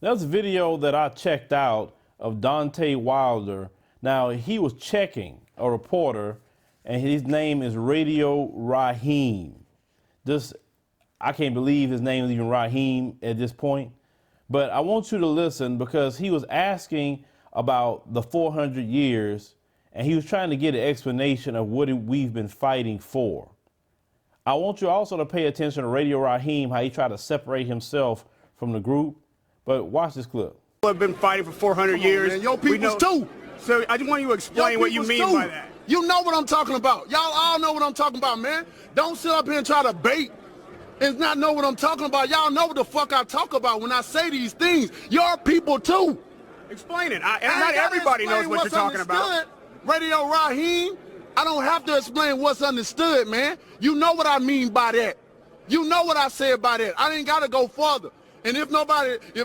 That's a video that I checked out of Deontay Wilder. Now, he was checking a reporter, and his name is Radio Rahim. I can't believe his name is even Rahim at this point. But I want you to listen, because he was asking about the 400 years, and he was trying to get an explanation of what we've been fighting for. I want you also to pay attention to Radio Rahim, how he tried to separate himself from the group. But watch this clip. People have been fighting for 400 years. Man, your peoples too. So I just want you to explain what you mean by that. You know what I'm talking about. Y'all all know what I'm talking about, man. Don't sit up here and try to bait and not know what I'm talking about. Y'all know what the fuck I talk about when I say these things. Your people too. Explain it. Not everybody knows what you're talking about. Radio Rahim, I don't have to explain what's understood, man. You know what I mean by that. You know what I said by that. I ain't got to go further. And if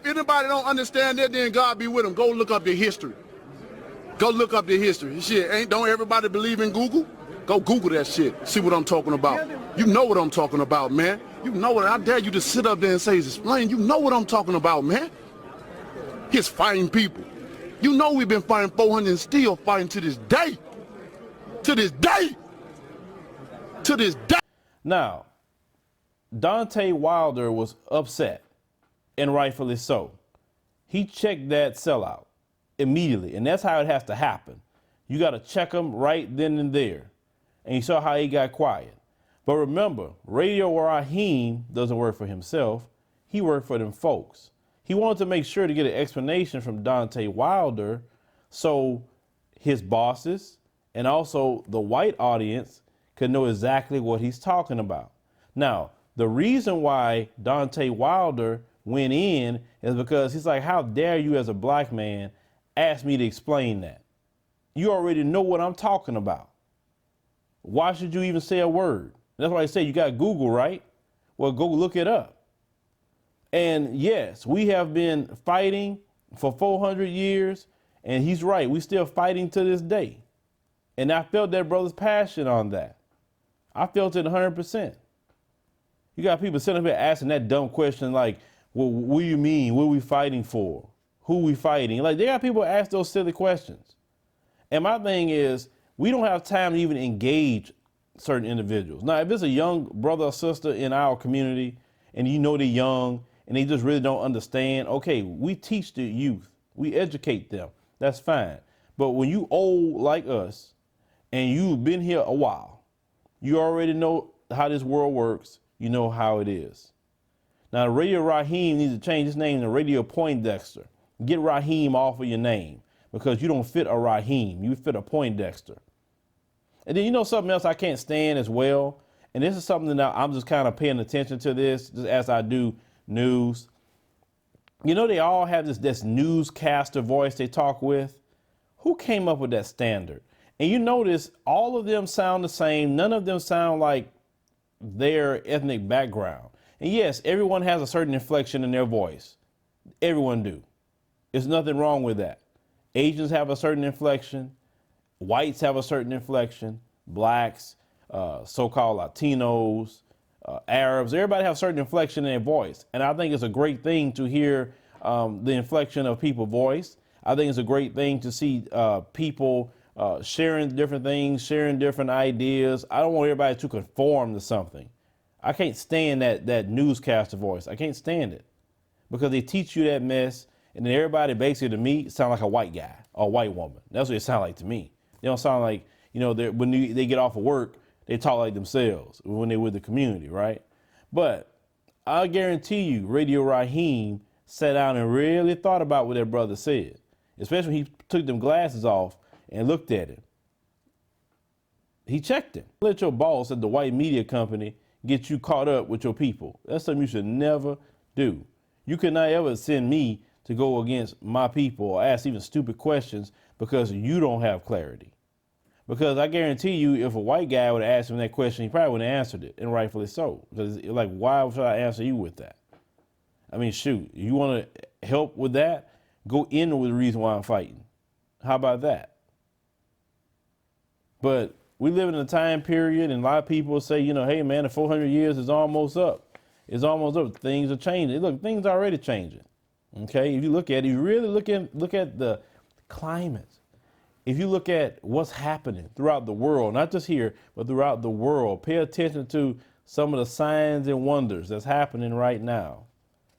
anybody don't understand that, then God be with them. Go look up the history. Go look up the history. Shit, don't everybody believe in Google? Go Google that shit. See what I'm talking about. You know what I'm talking about, man. You know what. I dare you to sit up there and say, explain. You know what I'm talking about, man. He's fighting people. You know we've been fighting 400 and still fighting to this day. To this day. To this day. Now, Deontay Wilder was upset, and rightfully so. He checked that sellout immediately, and that's how it has to happen. You got to check him right then and there. And you saw how he got quiet. But remember, Radio Rahim doesn't work for himself. He worked for them folks. He wanted to make sure to get an explanation from Deontay Wilder so his bosses and also the white audience could know exactly what he's talking about. Now, the reason why Deontay Wilder went in is because he's like, how dare you as a black man ask me to explain that? You already know what I'm talking about. Why should you even say a word? That's why I say you got Google, right? Well, go look it up. And yes, we have been fighting for 400 years, and he's right. We're still fighting to this day. And I felt that brother's passion on that. I felt it 100%. You got people sitting up here asking that dumb question like, well, what do you mean? What are we fighting for? Who are we fighting? Like, they got people ask those silly questions. And my thing is, we don't have time to even engage certain individuals. Now, if it's a young brother or sister in our community and you know they're young and they just really don't understand, okay, we teach the youth. We educate them. That's fine. But when you old like us and you've been here a while, you already know how this world works. You know how it is. Now, Radio Rahim needs to change his name to Radio Poindexter. Get Rahim off of your name because you don't fit a Rahim. You fit a Poindexter. And then you know something else I can't stand as well, and this is something that I'm just kind of paying attention to this just as I do news. You know, they all have this newscaster voice they talk with. Who came up with that standard? And you notice all of them sound the same. None of them sound like their ethnic background. And yes, everyone has a certain inflection in their voice. Everyone do. There's nothing wrong with that. Asians have a certain inflection. Whites have a certain inflection. Blacks, so-called Latinos, Arabs, everybody have a certain inflection in their voice. And I think it's a great thing to hear the inflection of people's voice. I think it's a great thing to see people sharing different things, sharing different ideas. I don't want everybody to conform to something. I can't stand that newscaster voice. I can't stand it because they teach you that mess, and then everybody basically to me sound like a white guy or a white woman. That's what it sounds like to me. They don't sound like, you know, when they get off of work, they talk like themselves when they're with the community, right? But I guarantee you, Radio Rahim sat down and really thought about what that brother said, especially when he took them glasses off and looked at him. He checked him. Let your boss at the white media company get you caught up with your people. That's something you should never do. You could not ever send me to go against my people or ask even stupid questions because you don't have clarity. Because I guarantee you, if a white guy would have asked him that question, he probably wouldn't have answered it, and rightfully so. Because, like, why should I answer you with that? I mean, shoot, you want to help with that? Go in with the reason why I'm fighting. How about that? But we live in a time period, and a lot of people say, you know, hey, man, the 400 years is almost up. It's almost up. Things are changing. Look, things are already changing. Okay, if you look at it, you really look at the climate. If you look at what's happening throughout the world, not just here, but throughout the world, pay attention to some of the signs and wonders that's happening right now.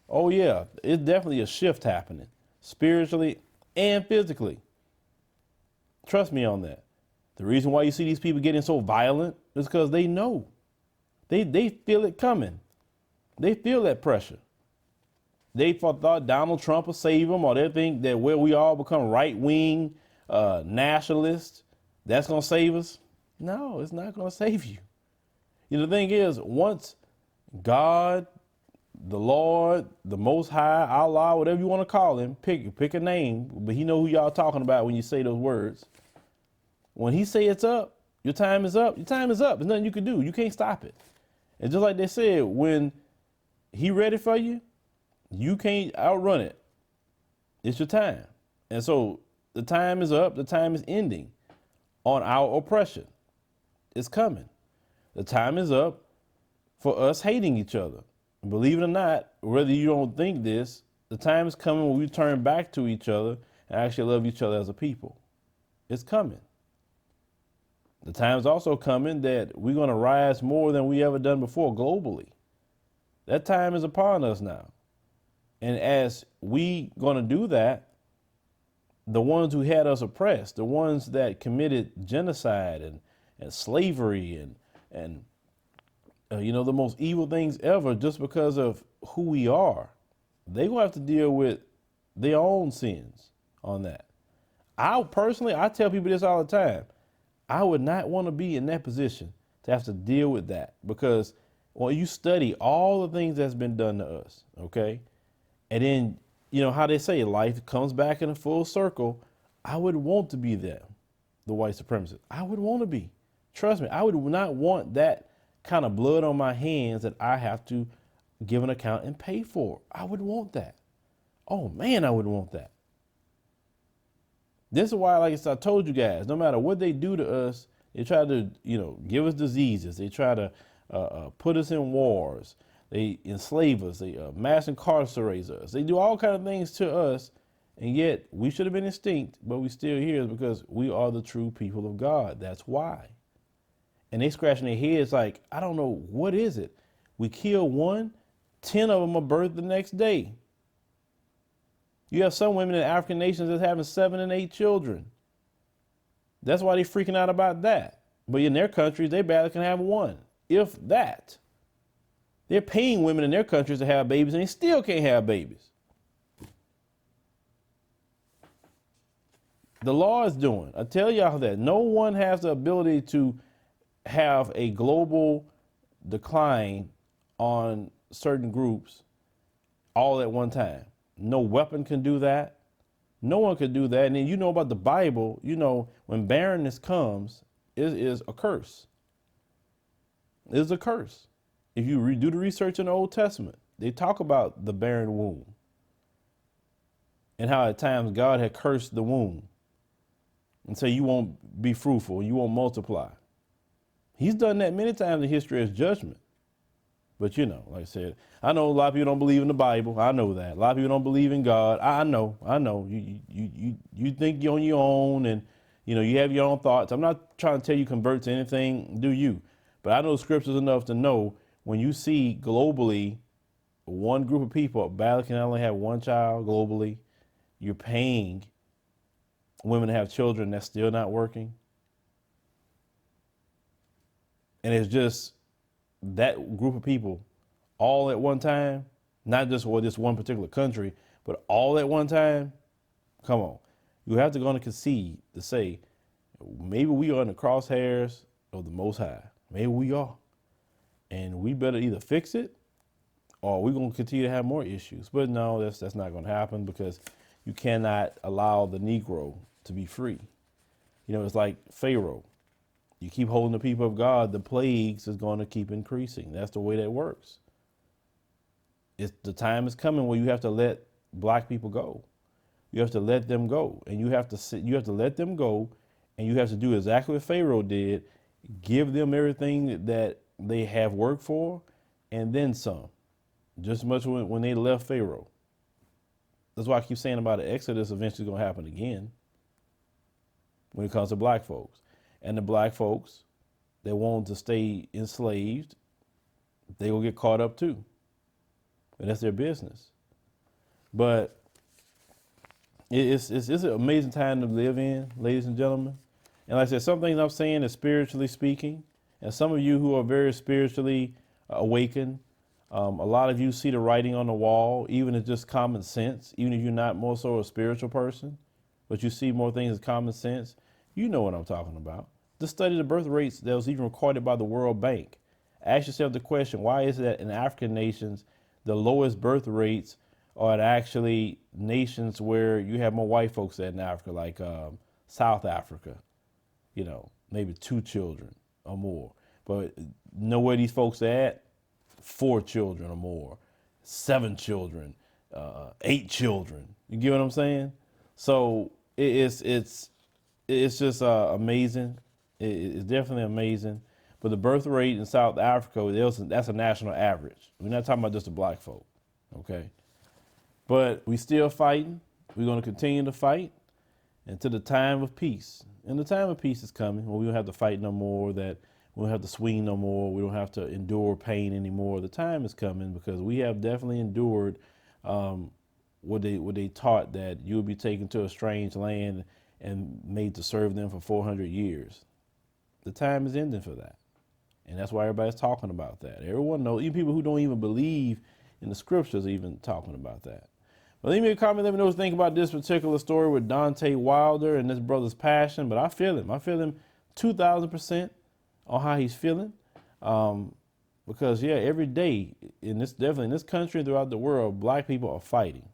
Oh yeah, it's definitely a shift happening, spiritually and physically. Trust me on that. The reason why you see these people getting so violent is because they know. They feel it coming. They feel that pressure. They thought Donald Trump will save them, or they think that where we all become right-wing nationalists, that's going to save us. No, it's not going to save you. You know, the thing is, once God, the Lord, the Most High, Allah, whatever you want to call him, pick a name, but he know who y'all talking about when you say those words. When he say it's up, your time is up, your time is up. There's nothing you can do. You can't stop it. And just like they said, when he ready for you, you can't outrun it. It's your time. And so the time is up. The time is ending on our oppression. It's coming. The time is up for us hating each other. And believe it or not, whether you don't think this, the time is coming when we turn back to each other and actually love each other as a people. It's coming. The time is also coming that we're going to rise more than we ever done before globally. That time is upon us now. And as we going to do that, the ones who had us oppressed, the ones that committed genocide and slavery and the most evil things ever just because of who we are, they going to have to deal with their own sins on that. I tell people this all the time. I would not want to be in that position to have to deal with that, because when you study all the things that's been done to us, okay? And then, how they say life comes back in a full circle. I would want to be them, the white supremacists. I would want to be. Trust me, I would not want that kind of blood on my hands that I have to give an account and pay for. I would want that. Oh man, I would want that. This is why, like I told you guys, no matter what they do to us, they try to, give us diseases. They try to put us in wars. They enslave us. They mass incarcerate us. They do all kinds of things to us, and yet we should have been extinct, but we still here because we are the true people of God. That's why. And they scratching their heads like, I don't know, what is it? We kill one, 10 of them are birthed the next day. You have some women in African nations that's having 7 and 8 children. That's why they're freaking out about that. But in their countries, they barely can have one, if that. They're paying women in their countries to have babies, and they still can't have babies. The law is doing. I tell y'all that no one has the ability to have a global decline on certain groups all at one time. No weapon can do that. No one can do that. And then about the Bible, when barrenness comes, it is a curse. It is a curse. If you do the research in the Old Testament, they talk about the barren womb and how at times God had cursed the womb and say you won't be fruitful, you won't multiply. He's done that many times in history as judgment. But like I said, I know a lot of people don't believe in the Bible. I know that. A lot of people don't believe in God. I know. You think you're on your own, and you have your own thoughts. I'm not trying to tell you convert to anything, do you? But I know scriptures enough to know when you see globally one group of people barely can only have one child globally, you're paying women to have children that's still not working. And it's just that group of people all at one time, not just for this one particular country, but all at one time. Come on. You have to go and concede to say, maybe we are in the crosshairs of the Most High. Maybe we are. And we better either fix it or we're going to continue to have more issues. But no, that's not going to happen, because you cannot allow the Negro to be free. It's like Pharaoh. You keep holding the people of God, the plagues is going to keep increasing. That's the way that works. The time is coming where you have to let black people go. You have to let them go, and you have to let them go, and you have to do exactly what Pharaoh did. Give them everything that they have worked for, and then some. Just as much when they left Pharaoh. That's why I keep saying about the Exodus eventually going to happen again when it comes to black folks. And the black folks that want to stay enslaved, they will get caught up too. And that's their business. But it's an amazing time to live in, ladies and gentlemen. And like I said, some things I'm saying is spiritually speaking. And some of you who are very spiritually awakened, a lot of you see the writing on the wall, even as just common sense, even if you're not more so a spiritual person, but you see more things as common sense. You know what I'm talking about. Just study the birth rates that was even recorded by the World Bank. Ask yourself the question, why is it that in African nations, the lowest birth rates are actually nations where you have more white folks than in Africa, like South Africa, you know, maybe 2 children or more. But know where these folks are at? 4 children or more, 7 children, 8 children. You get what I'm saying? So it's just amazing. It's definitely amazing. But the birth rate in South Africa, that's a national average. We're not talking about just the black folk, okay? But we still fighting. We're going to continue to fight until the time of peace. And the time of peace is coming when we don't have to fight no more, that we don't have to swing no more, we don't have to endure pain anymore. The time is coming because we have definitely endured what they taught, that you would be taken to a strange land and made to serve them for 400 years. The time is ending for that. And that's why everybody's talking about that. Everyone knows, even people who don't even believe in the scriptures are even talking about that. But leave me a comment, let me know what you think about this particular story with Deontay Wilder and this brother's passion. But I feel him 2,000% on how he's feeling. Because yeah, every day definitely in this country and throughout the world, black people are fighting.